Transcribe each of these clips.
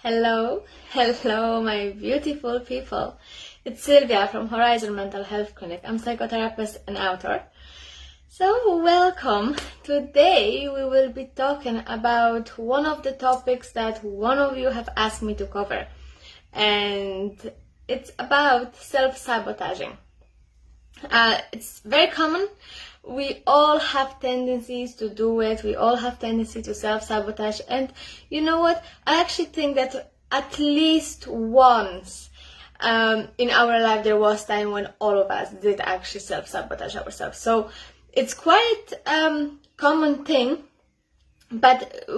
Hello, my beautiful people. It's Sylvia from Horizon Mental Health Clinic. I'm psychotherapist and author. So, welcome. Today we will be talking about one of the topics that one of you have asked me to cover. And it's about self-sabotaging. It's very common. We all have tendencies to do it. We all have tendency to self-sabotage. And you know what? I actually think that at least once in our life there was time when all of us did actually self-sabotage ourselves. So it's quite common thing, but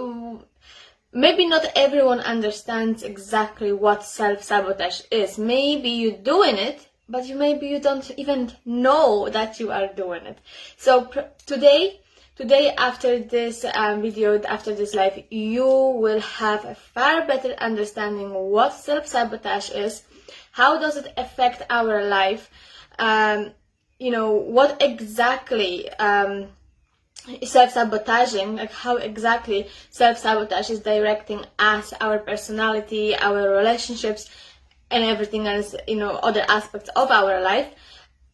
maybe not everyone understands exactly what self-sabotage is. Maybe you're doing it, but maybe you don't even know that you are doing it. So today after this video, after this live, you will have a far better understanding what self-sabotage is, how does it affect our life, what exactly self-sabotaging, like how exactly self-sabotage is directing us, our personality, our relationships, and everything else, other aspects of our life.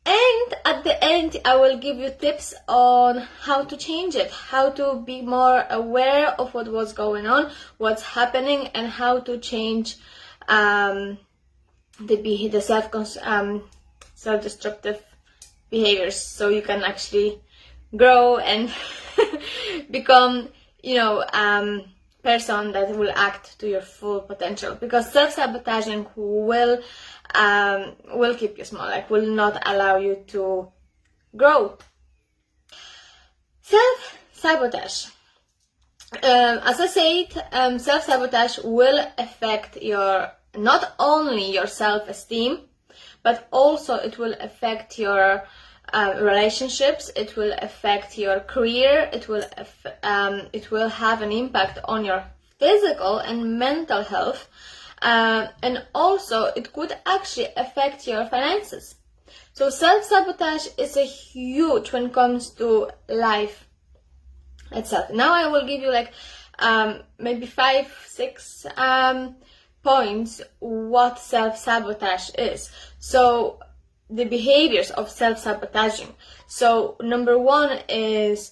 And at the end, I will give you tips on how to change it, how to be more aware of what was going on, what's happening, and how to change the self-destructive behaviors, so you can actually grow and become, person that will act to your full potential. Because self-sabotaging will keep you small, will not allow you to grow. Self-sabotage. As I said, self-sabotage will affect not only your self-esteem, but also it will affect your relationships, it will affect your career, it will have an impact on your physical and mental health, and also it could actually affect your finances. So self-sabotage is a huge when it comes to life itself. Now I will give you maybe 5-6 points what self-sabotage is. So the behaviors of self-sabotaging. So number one is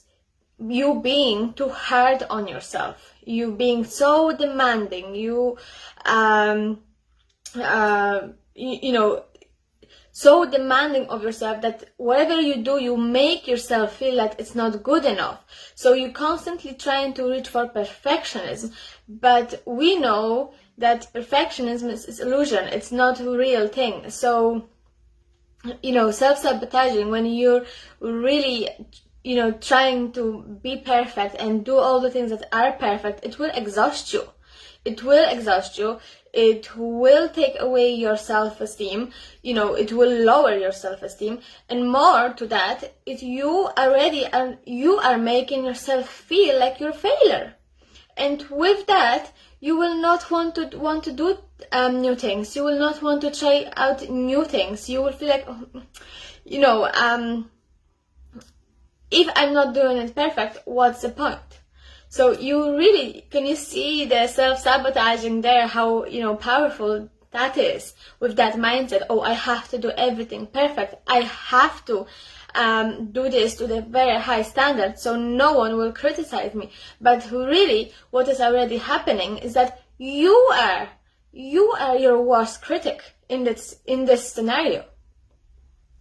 you being too hard on yourself, you being so demanding, so demanding of yourself that whatever you do, you make yourself feel like it's not good enough. So you're constantly trying to reach for perfectionism, but we know that perfectionism is illusion, it's not a real thing. So self-sabotaging, when you're really, trying to be perfect and do all the things that are perfect, it will exhaust you. It will exhaust you. It will take away your self-esteem. It will lower your self-esteem. And more to that, you are making yourself feel like you're a failure. And with that, you will not want to do new things. You will not want to try out new things. You will feel like, if I'm not doing it perfect, what's the point? So can you see the self-sabotaging there, how, powerful that is with that mindset? Oh, I have to do everything perfect. I have to do this to the very high standard so no one will criticize me. But really, what is already happening is that you are your worst critic in this scenario.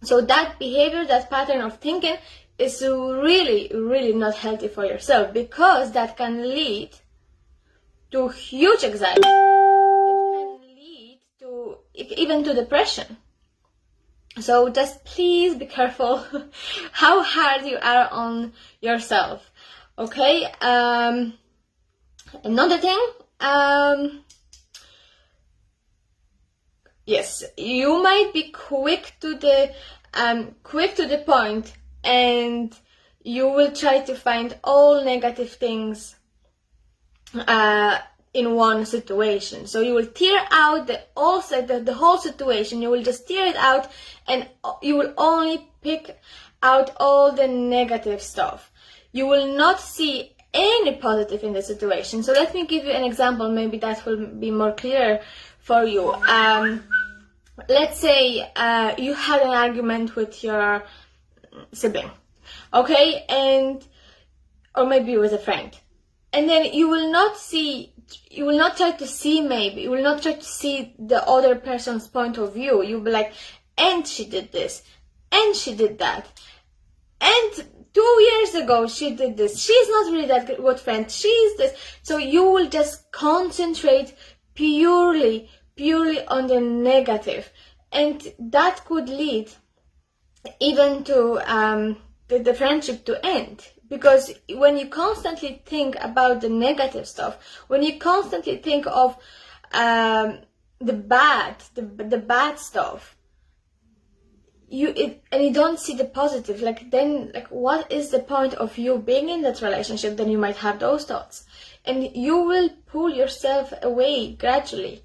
So that behavior, that pattern of thinking is really, really not healthy for yourself, because that can lead to huge anxiety. It can lead to even to depression. So just please be careful how hard you are on yourself. Okay. Another thing. Yes, you might be quick to the point, and you will try to find all negative things in one situation. So you will tear out the whole situation. You will just tear it out, and you will only pick out all the negative stuff. You will not see any positive in the situation. So let me give you an example, maybe that will be more clear for you. Let's say you had an argument with your sibling, okay, or maybe with a friend, and then you will not try to see the other person's point of view. You'll be like, and she did this, and she did that, and 2 years ago she did this, she's not really that good friend, she's this. So you will just concentrate purely on the negative, and that could lead even to the friendship to end. Because when you constantly think about the negative stuff, when you constantly think of the bad stuff, and you don't see the positive, then what is the point of you being in that relationship? Then you might have those thoughts, and you will pull yourself away gradually.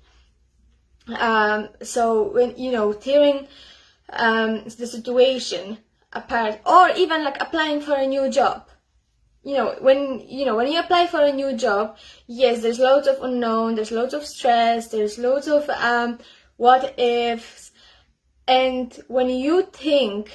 So when tearing the situation apart, or even applying for a new job. When you apply for a new job, yes, there's loads of unknown, there's loads of stress, there's loads of what ifs, and when you think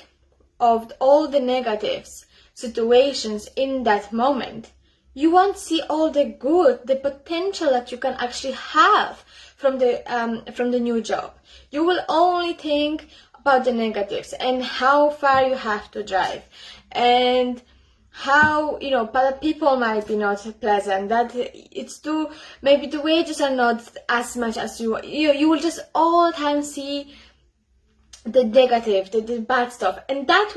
of all the negatives situations in that moment, you won't see all the good, the potential that you can actually have from the new job. You will only think about the negatives and how far you have to drive, and how but people might be not pleasant, that it's too, maybe the wages are not as much as you will just all the time see the negative, the bad stuff, and that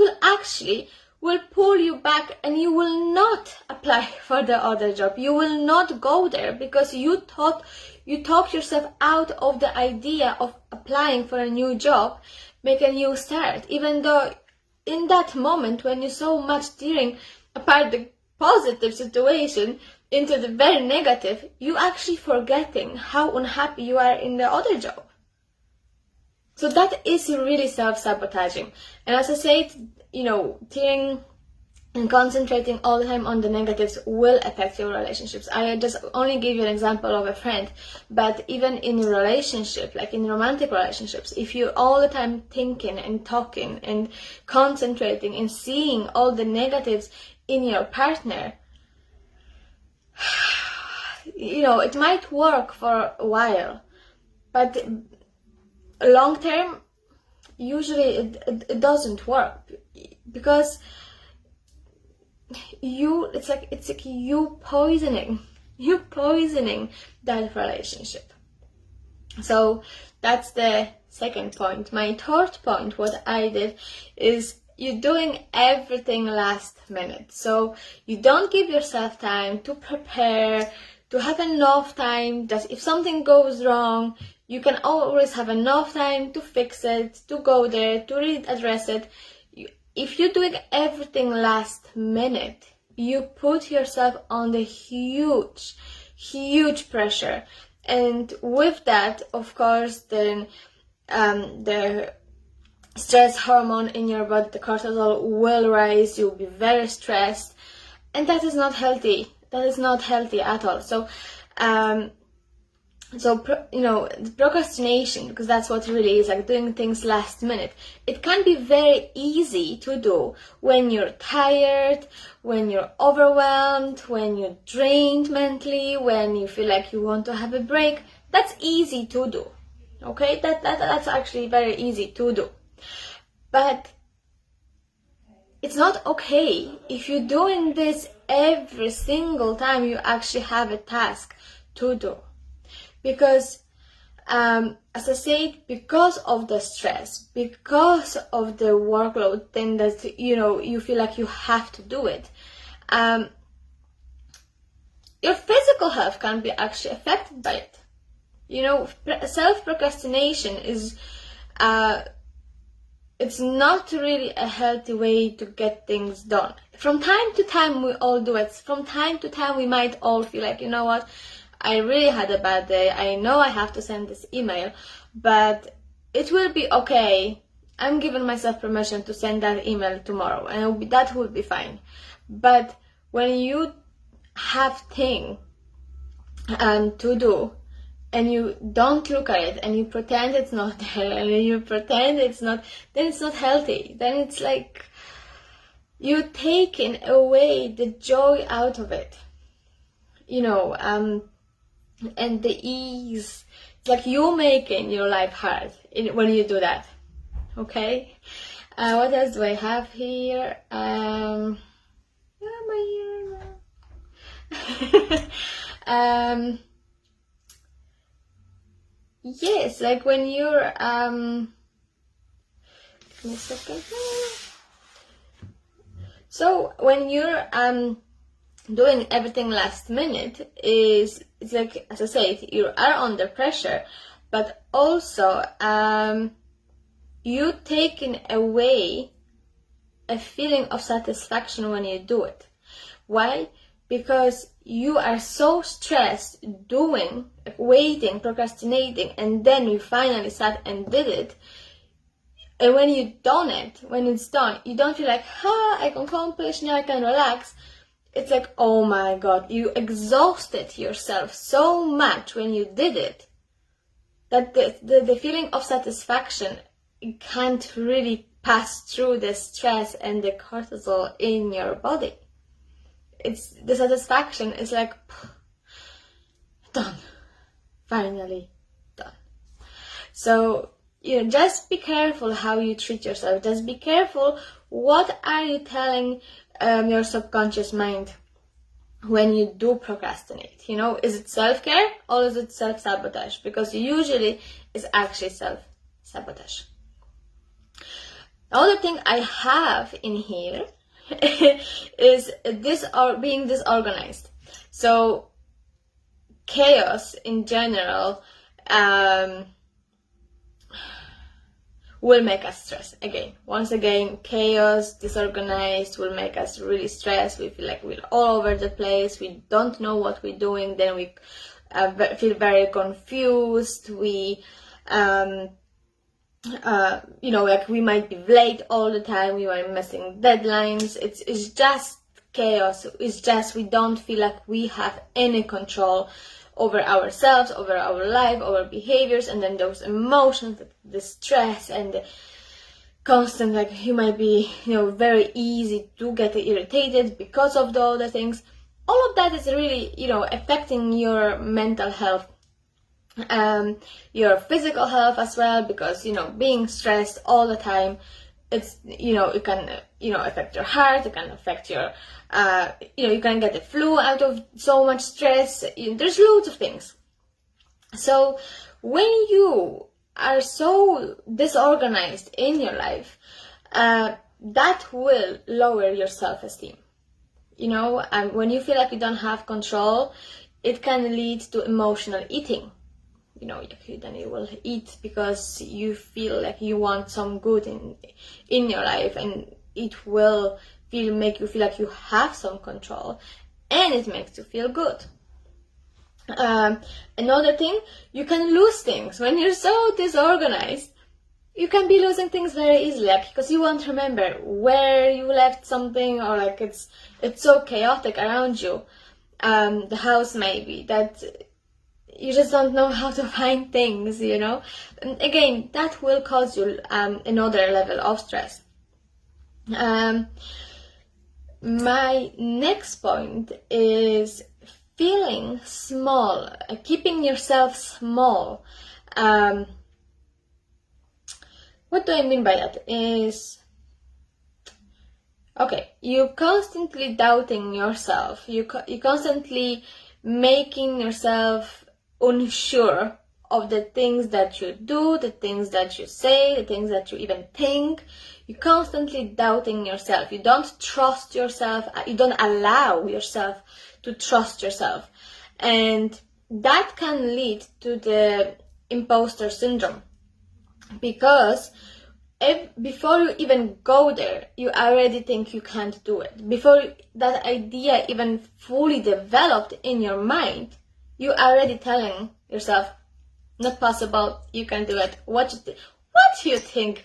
will pull you back, and you will not apply for the other job. You will not go there because you talked yourself out of the idea of applying for a new job, make a new start, even though in that moment when you're so much tearing apart the positive situation into the very negative, you actually forgetting how unhappy you are in the other job. So that is really self-sabotaging. And as I said, tearing and concentrating all the time on the negatives will affect your relationships. I just only give you an example of a friend, but even in a relationship, like in romantic relationships, if you're all the time thinking and talking and concentrating and seeing all the negatives in your partner, it might work for a while, but long term, usually it doesn't work, because it's like you poisoning that relationship. So that's the second point. My third point, what I did, is you're doing everything last minute. So you don't give yourself time to prepare, to have enough time that if something goes wrong, you can always have enough time to fix it, to go there, to address it. If you're doing everything last minute, you put yourself under huge pressure. And with that, of course, then the stress hormone in your body, the cortisol, will rise. You'll be very stressed, and that is not healthy. That is not healthy at all. So the procrastination, because that's what it really is, like doing things last minute, it can be very easy to do when you're tired, when you're overwhelmed, when you're drained mentally, when you feel like you want to have a break. That's easy to do, okay? That's actually very easy to do. But it's not okay if you're doing this every single time you actually have a task to do. Because, as I said, because of the stress, because of the workload, then that, you feel like you have to do it. Your physical health can be actually affected by it. Self-procrastination is, it's not really a healthy way to get things done. From time to time, we all do it. From time to time, we might all feel like, you know what? I really had a bad day. I know I have to send this email, but it will be okay. I'm giving myself permission to send that email tomorrow, and that will be fine. But when you have thing to do, and you don't look at it, and you pretend it's not there, and you pretend it's not, then it's not healthy. Then it's like you're taking away the joy out of it, and the ease. It's like you're making your life hard when you do that. Okay. What else do I have here? Yes, like when you're give me a second. So when you're doing everything last minute, it's like, as I said, you are under pressure, but also you taking away a feeling of satisfaction when you do it. Why? Because you are so stressed doing, waiting, procrastinating, and then you finally sat and did it. And when you done it, when it's done, you don't feel like, I can accomplish, now I can relax. It's like, oh my God, you exhausted yourself so much when you did it that the feeling of satisfaction can't really pass through the stress and the cortisol in your body. It's the satisfaction is like, done, finally done. So, just be careful how you treat yourself. Just be careful, what are you telling your subconscious mind when you do procrastinate? Is it self-care or is it self-sabotage? Because usually it's actually self-sabotage. The other thing I have in here is being disorganized. So chaos in general will make us stress. Once again, chaos, disorganized will make us really stressed. We feel like we're all over the place. We don't know what we're doing. Then we feel very confused. We like we might be late all the time, we are missing deadlines. It's just chaos. It's just we don't feel like we have any control over ourselves, over our life, over behaviors, and then those emotions, the stress and the constant, like you might be, very easy to get irritated because of the other things. All of that is really, affecting your mental health. Your physical health as well, because being stressed all the time, it's it can affect your heart, it can affect your you can get the flu out of so much stress. There's loads of things. So when you are so disorganized in your life, that will lower your self-esteem. When you feel like you don't have control, it can lead to emotional eating. Then you will eat because you feel like you want some good in your life, and it will make you feel like you have some control, and it makes you feel good. Another thing, you can lose things when you're so disorganized. You can be losing things very easily, because you won't remember where you left something, or it's so chaotic around you. The house maybe that you just don't know how to find things, And again, that will cause you another level of stress. My next point is feeling small, keeping yourself small. What do I mean by that? Is, you constantly doubting yourself. You constantly making yourself unsure of the things that you do, the things that you say, the things that you even think. You're constantly doubting yourself. You don't trust yourself. You don't allow yourself to trust yourself. And that can lead to the imposter syndrome. Because before you even go there, you already think you can't do it. Before that idea even fully developed in your mind, you already telling yourself, not possible, you can do it. What do you think?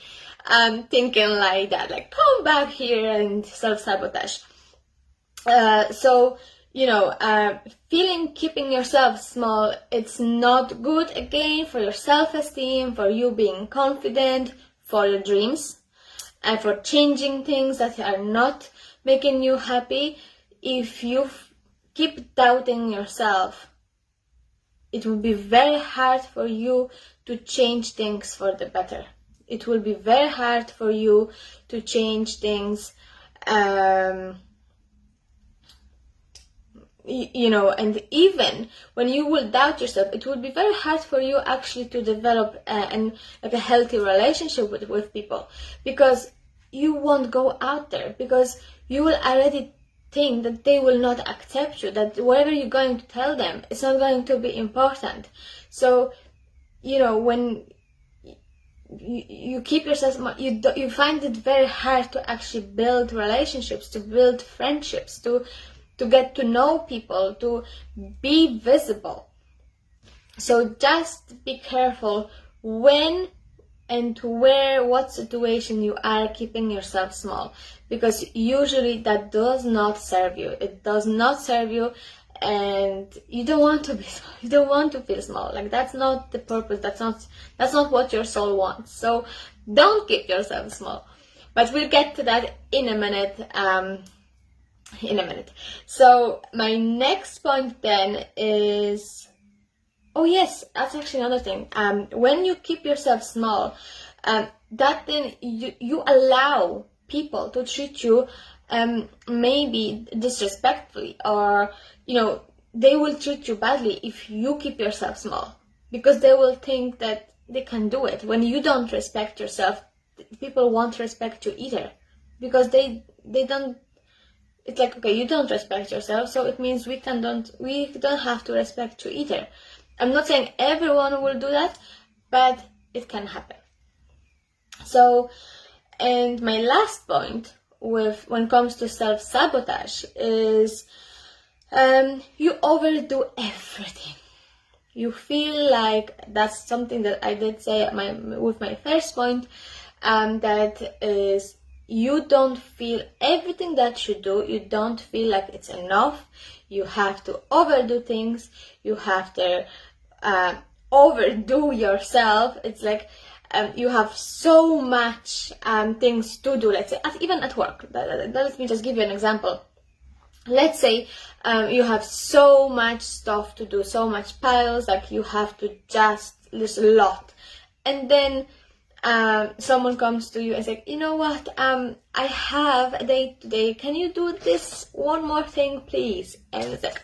Thinking like that, come back here and self-sabotage. So keeping yourself small, it's not good, again, for your self-esteem, for you being confident, for your dreams, and for changing things that are not making you happy. If you keep doubting yourself, it will be very hard for you to change things for the better. It will be very hard for you to change things, and even when you will doubt yourself, it will be very hard for you actually to develop a healthy relationship with people, because you won't go out there, because you will already think that they will not accept you, that whatever you're going to tell them, it's not going to be important. So, when you keep yourself, you find it very hard to actually build relationships, to build friendships, to get to know people, to be visible. So just be careful when and what situation you are keeping yourself small, because usually that does not serve you. It does not serve you, and you don't want to be small. You don't want to feel small. Like, that's not the purpose. That's not what your soul wants. So don't keep yourself small. But we'll get to that in a minute. So my next point then is, oh yes, that's actually another thing. When you keep yourself small, that then you allow people to treat you maybe disrespectfully, or they will treat you badly if you keep yourself small, because they will think that they can do it. When you don't respect yourself, people won't respect you either, because they don't. It's like, okay, you don't respect yourself, so it means we don't have to respect you either. I'm not saying everyone will do that, but it can happen. So, and my last point when it comes to self-sabotage is you overdo everything. You feel like, that's something that I did say with my first point, that is, you don't feel everything that you do, you don't feel like it's enough. You have to overdo things. You have to overdo yourself. It's like you have so much things to do. Let's say, even at work. Let me just give you an example. Let's say you have so much stuff to do, so much piles, like you have to there's a lot. And then someone comes to you and says, you know what, I have a date today, can you do this one more thing, please? And it's like,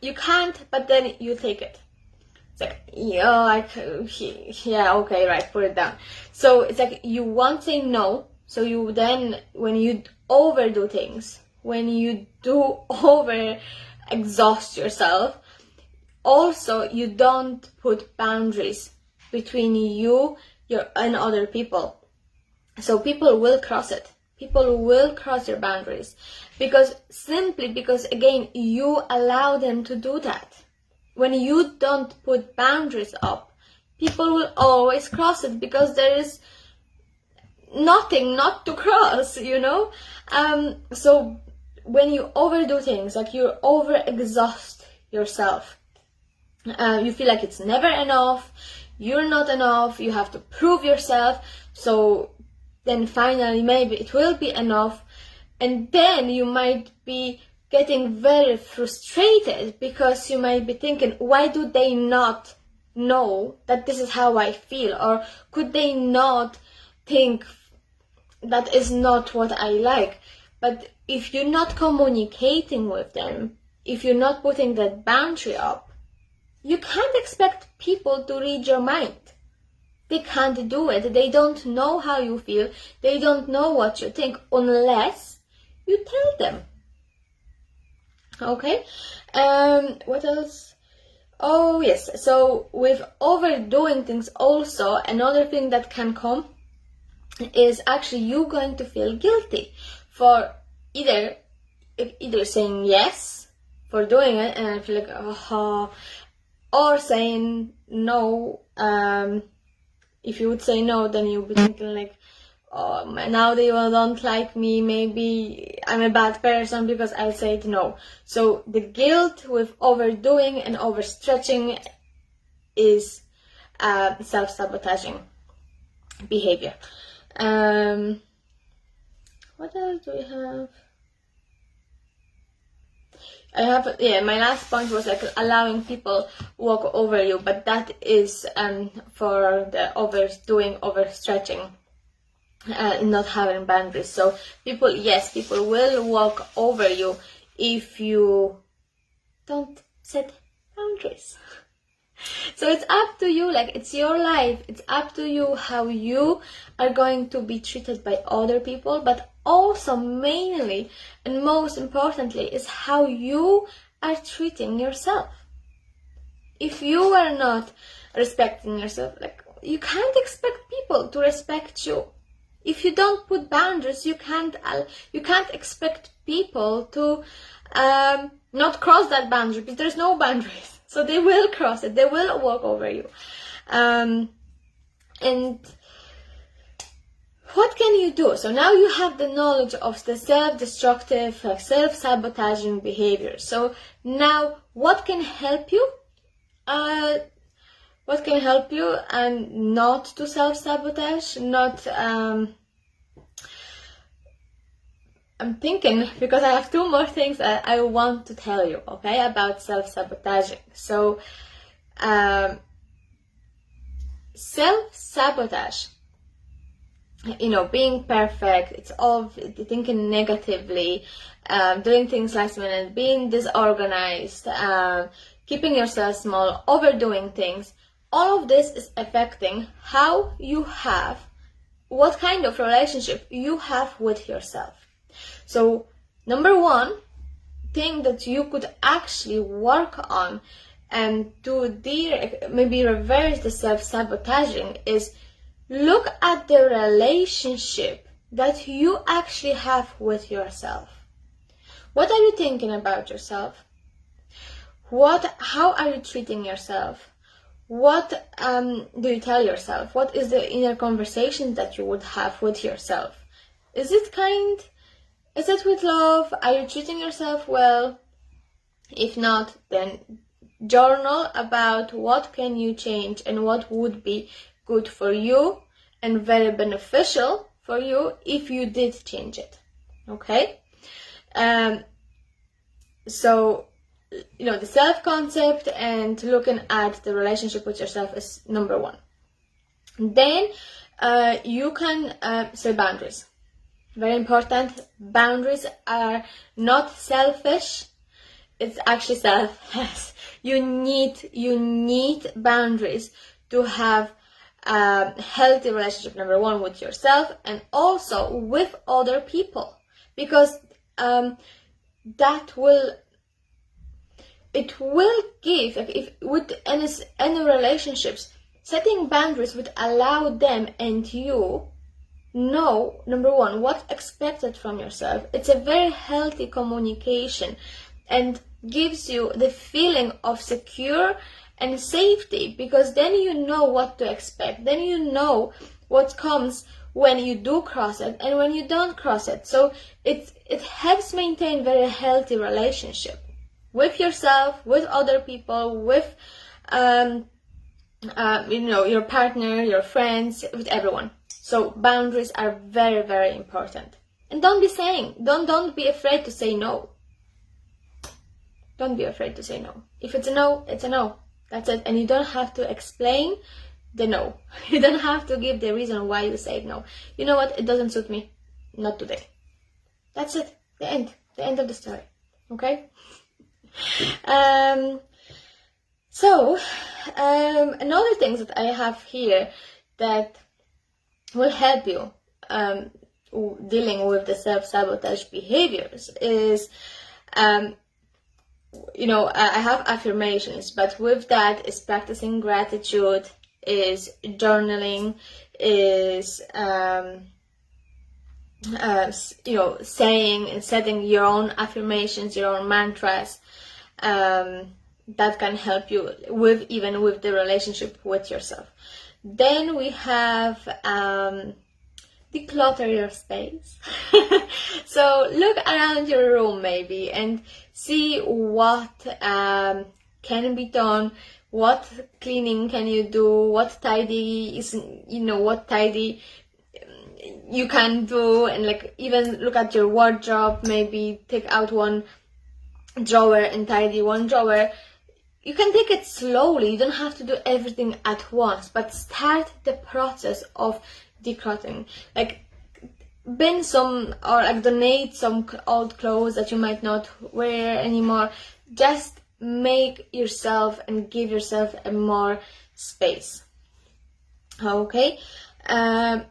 you can't, but then you take it. It's like, yeah, okay, right, put it down. So it's like, you won't say no, so you then, when you overdo things, when you do over exhaust yourself, also you don't put boundaries between you and other people. So people will cross it. People will cross your boundaries because again, you allow them to do that. When you don't put boundaries up, people will always cross it because there is nothing not to cross, So when you overdo things, like you over-exhaust yourself, you feel like it's never enough, you're not enough, you have to prove yourself, so then finally maybe it will be enough, and then you might be getting very frustrated because you might be thinking, why do they not know that this is how I feel, or could they not think that is not what I like? But if you're not communicating with them, if you're not putting that boundary up, you can't expect people to read your mind. They can't do it. They don't know how you feel. They don't know what you think unless you tell them. Okay? What else? Oh, yes. So with overdoing things also, another thing that can come is actually you going to feel guilty for either saying yes for doing it, and I feel like, or saying no. If you would say no, then you'll be thinking like, now they don't like me, maybe I'm a bad person because I said no. So the guilt with overdoing and overstretching is self-sabotaging behavior. What else do we have? My last point was like allowing people walk over you, but that is for the overdoing, overstretching, not having boundaries. So people will walk over you if you don't set boundaries. So it's up to you, like it's your life, it's up to you how you are going to be treated by other people, but also mainly and most importantly is how you are treating yourself. If you are not respecting yourself, like you can't expect people to respect you. If you don't put boundaries, you can't expect people to not cross that boundary, because there's no boundaries. So they will cross it, they will walk over you. And what can you do? So now you have the knowledge of the self-destructive, self-sabotaging behavior. So now what can help you? What can help you and not to self-sabotage? I'm thinking, because I have two more things that I want to tell you, okay, about self-sabotaging. So, self-sabotage, being perfect, it's all thinking negatively, doing things last minute, being disorganized, keeping yourself small, overdoing things. All of this is affecting how you have, what kind of relationship you have with yourself. So, number one thing that you could actually work on and to maybe reverse the self-sabotaging is look at the relationship that you actually have with yourself. What are you thinking about yourself? How are you treating yourself? What do you tell yourself? What is the inner conversation that you would have with yourself? Is it kind? Is it with love? Are you treating yourself well? If not, then journal about what can you change and what would be good for you and very beneficial for you if you did change it. Okay? So, the self-concept and looking at the relationship with yourself is number one. Then you can set boundaries. Very important. Boundaries are not selfish. It's actually selfless. You need boundaries to have a healthy relationship, number one, with yourself and also with other people, because it will give, if with any relationships, setting boundaries would allow them and you know, number one, what's expected from yourself. It's a very healthy communication and gives you the feeling of secure and safety, because then you know what to expect. Then you know what comes when you do cross it and when you don't cross it. So it helps maintain very healthy relationship with yourself, with other people, with your partner, your friends, with everyone. So boundaries are very, very important. And don't be afraid to say no. Don't be afraid to say no. If it's a no, it's a no. That's it. And you don't have to explain the no. You don't have to give the reason why you said no. You know what? It doesn't suit me. Not today. That's it. The end. The end of the story. Okay? Another thing that I have here that will help you dealing with the self-sabotage behaviors is, I have affirmations, but with that is practicing gratitude, is journaling, is saying and setting your own affirmations, your own mantras. That can help you with the relationship with yourself. Then we have declutter your space. So look around your room maybe and see what can be done, what cleaning can you do, what tidy is, what tidy you can do, and like even look at your wardrobe, maybe take out one drawer and tidy one drawer. You can take it slowly, you don't have to do everything at once, but start the process of decluttering. Like bin some, or like donate some old clothes that you might not wear anymore. Just make yourself and give yourself a more space. Okay.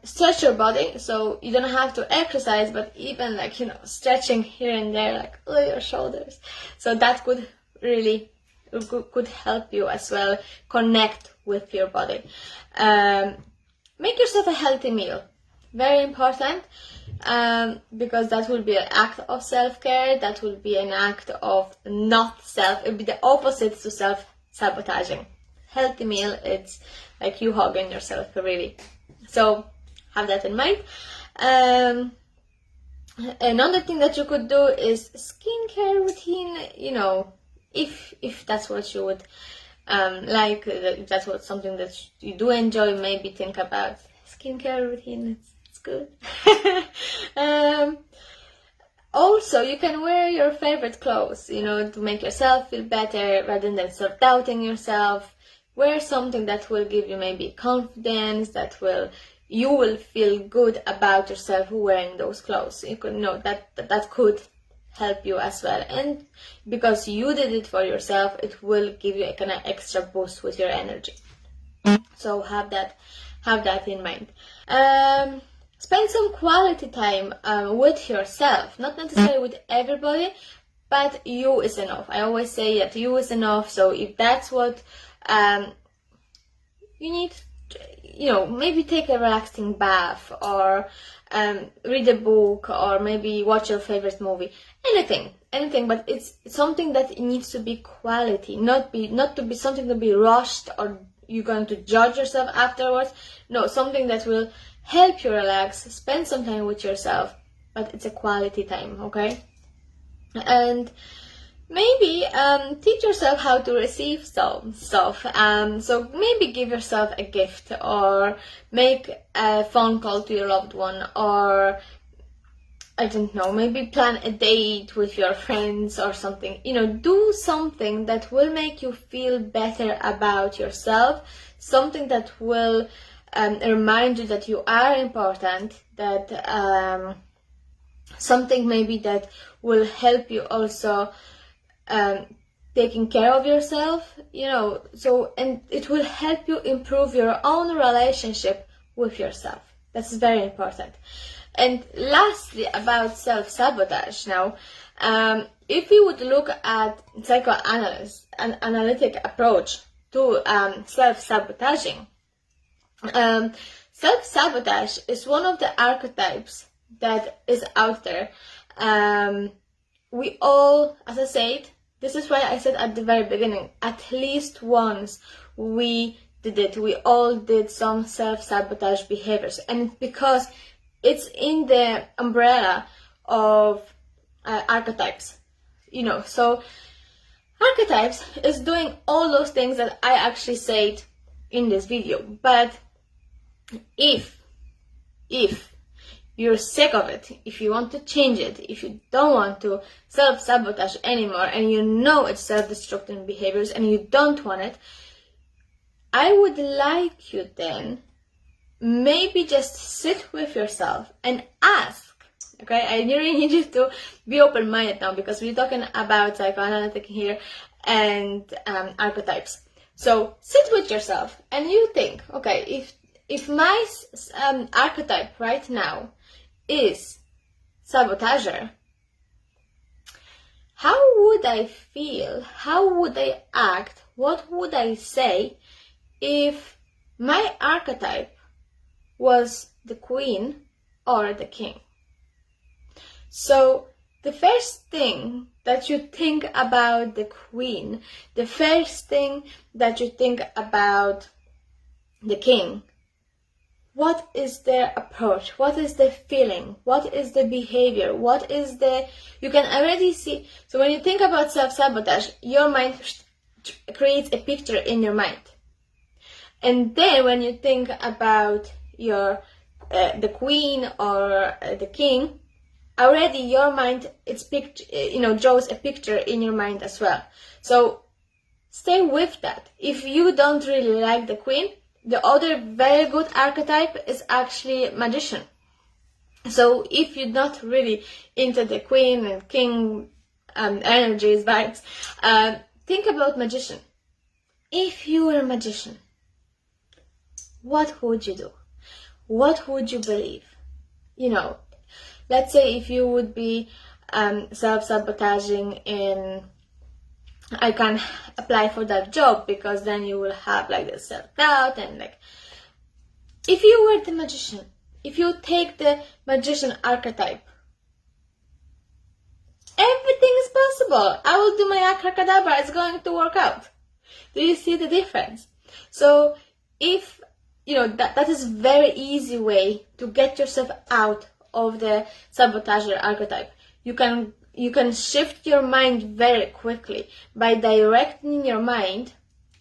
Stretch your body, so you don't have to exercise, but even like stretching here and there, like your shoulders, so that could really could help you as well connect with your body. Make yourself a healthy meal, very important, because that will be an act of self-care, that will be an act of not it will be the opposite to self-sabotaging. Healthy meal, it's like you hugging yourself, really. So have that in mind. Another thing that you could do is skincare routine, if that's what you would like, if that's something that you do enjoy, maybe think about skincare routine. It's good. Also, you can wear your favorite clothes, to make yourself feel better rather than self-doubting yourself. Wear something that will give you maybe confidence, you will feel good about yourself wearing those clothes. You could know that could help you as well, and because you did it for yourself, it will give you a kind of extra boost with your energy. So have that in mind. Spend some quality time with yourself, not necessarily with everybody, but you is enough. I always say that you is enough. So if that's what you need, maybe take a relaxing bath, or read a book, or maybe watch your favorite movie. Anything, but it's something that needs to be quality, not to be something to be rushed, or you're going to judge yourself afterwards. No, something that will help you relax, spend some time with yourself, but it's a quality time, okay? And maybe teach yourself how to receive stuff. So maybe give yourself a gift, or make a phone call to your loved one, or I don't know, maybe plan a date with your friends or something. Do something that will make you feel better about yourself, something that will remind you that you are important, that something maybe that will help you also taking care of yourself, and it will help you improve your own relationship with yourself. That's very important. And lastly, about self-sabotage now, if we would look at psychoanalysis, an analytic approach to self-sabotaging, self-sabotage is one of the archetypes that is out there. We all, as I said, this is why I said at the very beginning, at least once we did it. We all did some self-sabotage behaviors, and because it's in the umbrella of archetypes, so archetypes is doing all those things that I actually said in this video. But if you're sick of it, if you want to change it, if you don't want to self-sabotage anymore, and it's self-destructive behaviors and you don't want it, I would like you then maybe just sit with yourself and ask, okay? I really need you to be open-minded now, because we're talking about psychoanalytic here and archetypes. So sit with yourself and you think, okay, if my archetype right now is sabotager, how would I feel? How would I act? What would I say if my archetype was the queen or the king? So the first thing that you think about the queen, the first thing that you think about the king, what is their approach, what is the feeling, what is the behavior, what is the, you can already see. So when you think about self-sabotage, your mind creates a picture in your mind. And then when you think about your the queen or the king, already your mind draws a picture in your mind as well. So stay with that. If you don't really like the queen, the other very good archetype is actually magician. So if you're not really into the queen and king energies, vibes, think about magician. If you were a magician, what would you do? What would you believe? Let's say if you would be self-sabotaging in, I can't apply for that job because then you will have like the self-doubt and like, if you were the magician, if you take the magician archetype, everything is possible. I will do my abracadabra, it's going to work out. Do you see the difference? So if, that is very easy way to get yourself out of the sabotager archetype. You can shift your mind very quickly by directing your mind,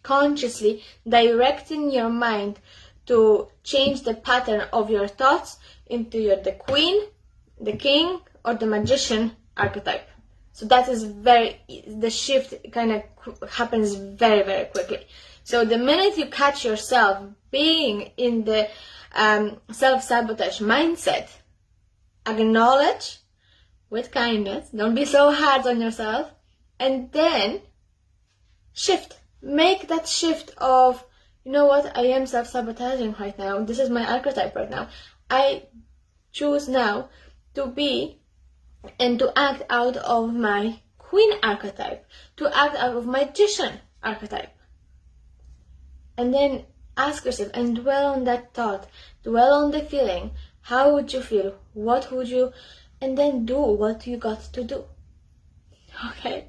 consciously directing your mind to change the pattern of your thoughts into the queen, the king, or the magician archetype. So that is the shift kind of happens very, very quickly. So the minute you catch yourself being in the self-sabotage mindset, acknowledge with kindness, don't be so hard on yourself, and then shift. Make that shift of, you know what, I am self-sabotaging right now, this is my archetype right now. I choose now to be and to act out of my queen archetype, to act out of magician archetype. And then ask yourself and dwell on that thought, dwell on the feeling. How would you feel? What would you? And then do what you got to do. Okay?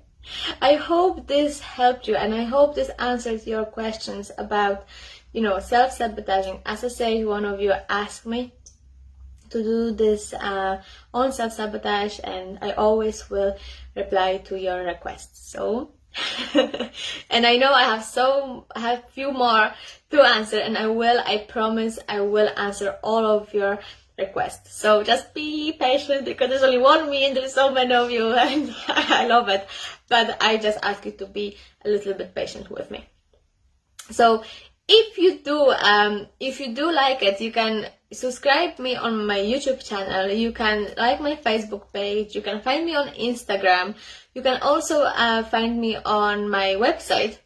I hope this helped you, and I hope this answers your questions about, self-sabotaging. As I said, one of you asked me to do this on self-sabotage, and I always will reply to your requests. So, and I know I have few more to answer, and I promise I will answer all of your requests. So just be patient, because there's only one me and there's so many of you, and I love it. But I just ask you to be a little bit patient with me. So if you do like it, you can subscribe me on my YouTube channel, you can like my Facebook page, you can find me on Instagram, you can also find me on my website.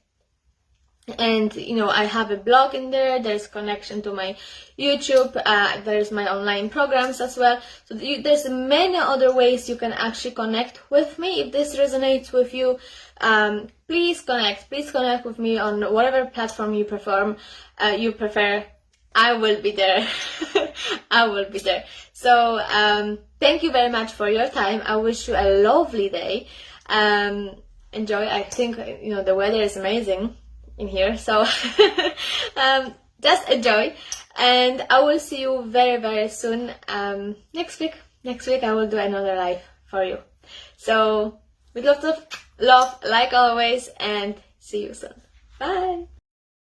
And I have a blog in there, there's connection to my YouTube, there's my online programs as well. So there's many other ways you can actually connect with me. If this resonates with you, please connect with me on whatever platform you prefer. I will be there. I will be there. So thank you very much for your time. I wish you a lovely day. Enjoy. I think the weather is amazing in here, so just enjoy, and I will see you very, very soon. Next week I will do another live for you. So with lots of love, like always, and see you soon. Bye.